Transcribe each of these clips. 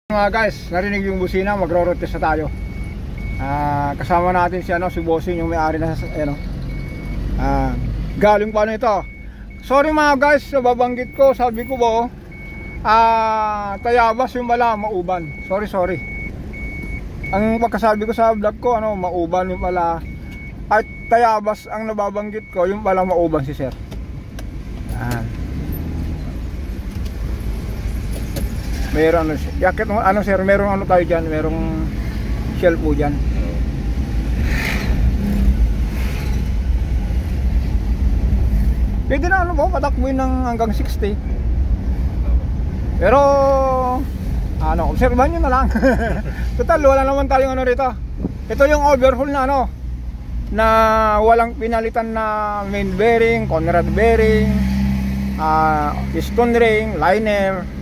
Mga guys, narinig yung busina, magro-road test na tayo. Kasama natin si si Bossing, yung may-ari na galing pa ito. Sorry mga guys, babanggit ko, sabi ko ba Tayabas yung pala Mauban. Sorry. Ang pagkasabi ko sa vlog ko, Mauban yung pala. At Tayabas ang nababanggit ko, yung pala Mauban si sir. Meron yakit sir, meron tayo diyan, merong shell po diyan. Pwede na patakbuhin ng hanggang 60. Pero obserbahan nyo na lang. Total wala naman tayong rito. Ito yung overhaul na na walang pinalitan na main bearing, Conrad bearing, piston ring, liner.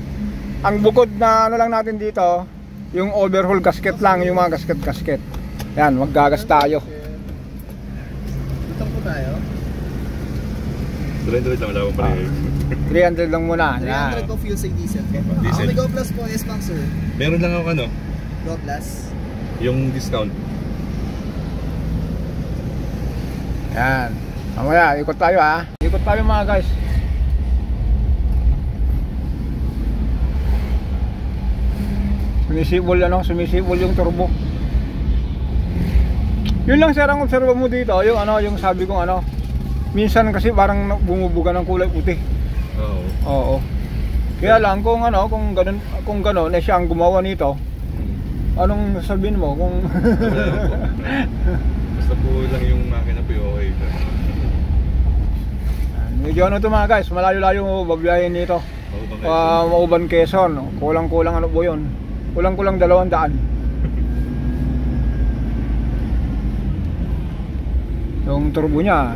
Ang bukod na lang natin dito, yung overhaul gasket lang, yung mga gasket. Yan, maggagas tayo. Tutang po tayo. 300 lang, wala akong pare. 300 lang muna. 300 po fuel sa diesel. Ako may Go Plus po, yes ma'am sir. Meron lang ako Go Plus. yung discount. Yan. Mamaya, ikot tayo Ikot tayo mga guys. Sumisibol yung turbo. Yun lang sir ang obserba mo dito, yung sabi kong minsan kasi parang bumubuga ng kulay puti. Oo. Kaya lang kung ganun siya ang gumawa nito. Anong sabihin mo kung Basta po lang yung makina po okay. medyo to mga guys, malayo-layo babiyahin nito. Mauban Quezon, kulang-kulang po yun. Kulang-kulang 200. Yung turbo niya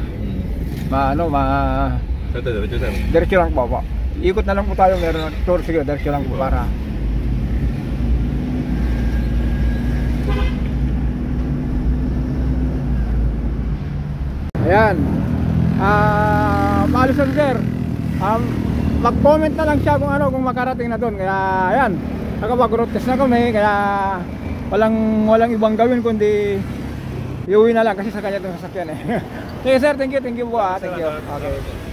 diretso lang po. Ikot na lang po tayo, meron tour, sige, diretso lang po para. Ayan. Maalisan sir. Mag-comment na lang siya kung makarating na doon. Kaya ayan, nakapag-road test na kami, kaya walang ibang gawin kundi iuwi na lang kasi sa kanya itong sasakyan. Okay sir, thank you po thank you. Okay.